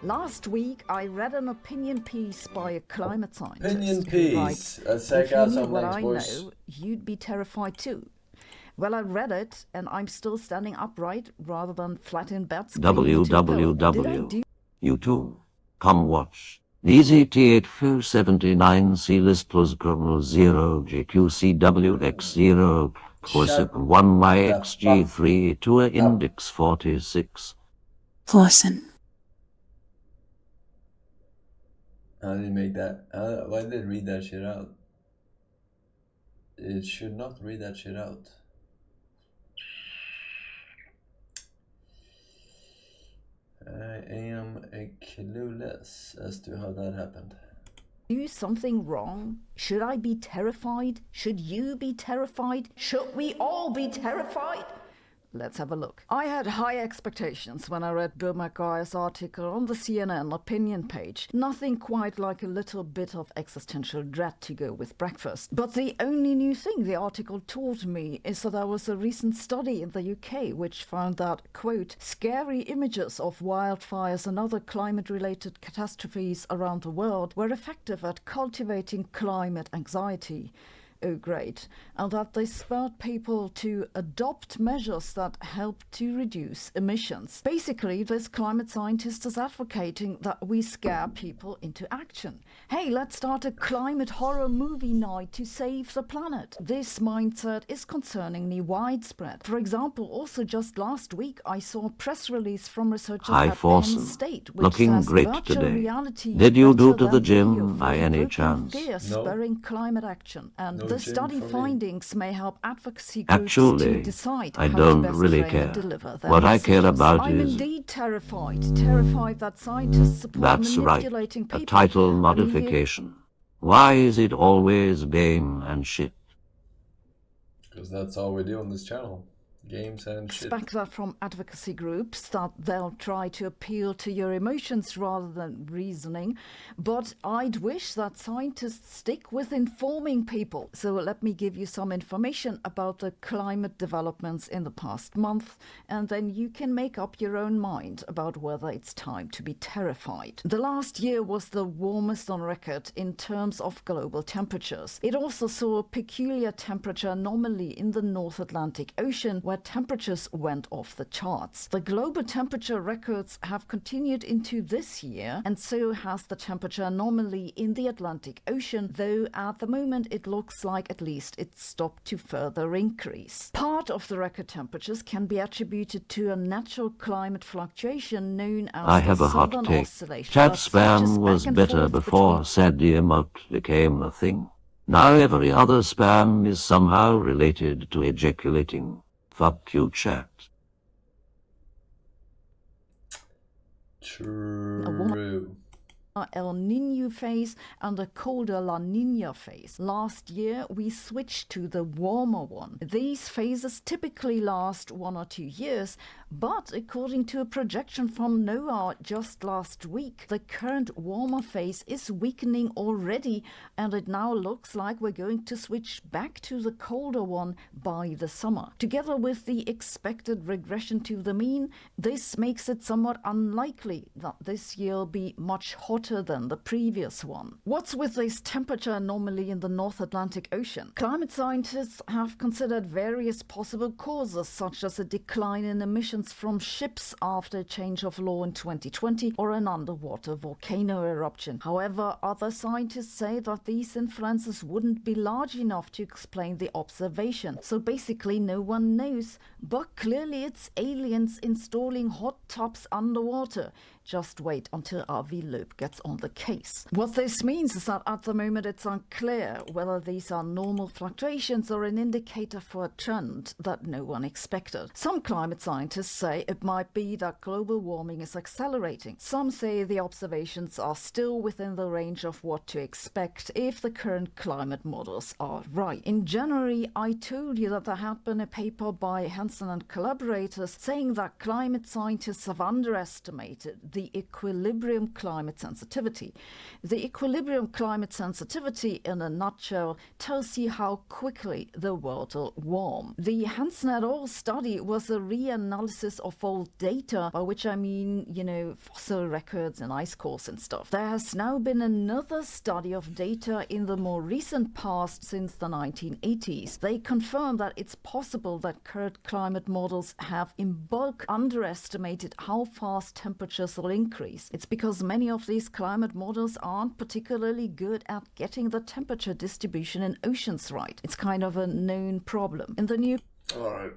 Last week, I read an opinion piece by a climate scientist Opinion who writes, piece. if you knew Some what links, I boys. know, you'd be terrified too. Well, I read it, and I'm still standing upright rather than flat in bed screaming into a pillow. Did I do? You too. Come watch. DZT8 C list plus kernel 0 GQCWX0 Corsic 1YXG3 to index 46. Forsen. How did it make that? Why did it read that shit out? It should not read that shit out. I am clueless as to how that happened. Do something wrong? Should I be terrified? Should you be terrified? Should we all be terrified? Let's have a look. I had high expectations when I read Bill McGuire's article on the CNN opinion page. Nothing quite like a little bit of existential dread to go with breakfast. But the only new thing the article taught me is that there was a recent study in the UK which found that, quote, scary images of wildfires and other climate-related catastrophes around the world were effective at cultivating climate anxiety. Oh, great. And that they spurred people to adopt measures that help to reduce emissions. Basically, this climate scientist is advocating that we scare people into action. Hey, let's start a climate horror movie night to save the planet. This mindset is concerningly widespread. For example, also just last week, I saw a press release from researchers Hi, at Forsen. Penn State, which Looking says great virtual today. reality Did you do better to the than video gym for by any evoking chance? fear, No. spurring climate action. And No the gym study for me. findings may help advocacy groups to Actually, decide I how don't to best really frame and care. deliver their What I care messages. about I'm is... indeed terrified that scientists support That's right. manipulating people. A title I mean, modification. Why is it always game and shit? Because that's all we do on this channel. Games and shit. expect that from advocacy groups, that they'll try to appeal to your emotions rather than reasoning. But I'd wish that scientists stick with informing people. So let me give you some information about the climate developments in the past month, and then you can make up your own mind about whether it's time to be terrified. The last year was the warmest on record in terms of global temperatures. It also saw a peculiar temperature anomaly in the North Atlantic Ocean, where temperatures went off the charts. The global temperature records have continued into this year, and so has the temperature anomaly in the Atlantic Ocean, though at the moment it looks like at least it's stopped to further increase. Part of the record temperatures can be attributed to a natural climate fluctuation known as I have the a hot Southern take. Oscillation Chat that switches spam was back and better forth before between said the emote became a thing. Now every other spam is somehow related to ejaculating. Fuck you, chat. True. El Niño phase and a colder La Niña phase. Last year, we switched to the warmer one. These phases typically last 1 or 2 years, but according to a projection from NOAA just last week, the current warmer phase is weakening already, and it now looks like we're going to switch back to the colder one by the summer. Together with the expected regression to the mean, this makes it somewhat unlikely that this year will be much hotter than the previous one. What's with this temperature anomaly in the North Atlantic Ocean? Climate scientists have considered various possible causes, such as a decline in emissions from ships after a change of law in 2020 or an underwater volcano eruption. However, other scientists say that these influences wouldn't be large enough to explain the observation. So basically no one knows, but clearly it's aliens installing hot tubs underwater. Just wait until Avi Loeb gets on the case. What this means is that at the moment it's unclear whether these are normal fluctuations or an indicator for a trend that no one expected. Some climate scientists say it might be that global warming is accelerating. Some say the observations are still within the range of what to expect if the current climate models are right. In January, I told you that there had been a paper by Hansen and collaborators saying that climate scientists have underestimated the equilibrium climate sensitivity. The equilibrium climate sensitivity, in a nutshell, tells you how quickly the world will warm. The Hansen et al. Study was a reanalysis of old data, by which I mean, fossil records and ice cores and stuff. There has now been another study of data in the more recent past, since the 1980s. They confirm that it's possible that current climate models have in bulk underestimated how fast temperatures will increase. It's because many of these climate models aren't particularly good at getting the temperature distribution in oceans right. It's kind of a known problem. In the new All right.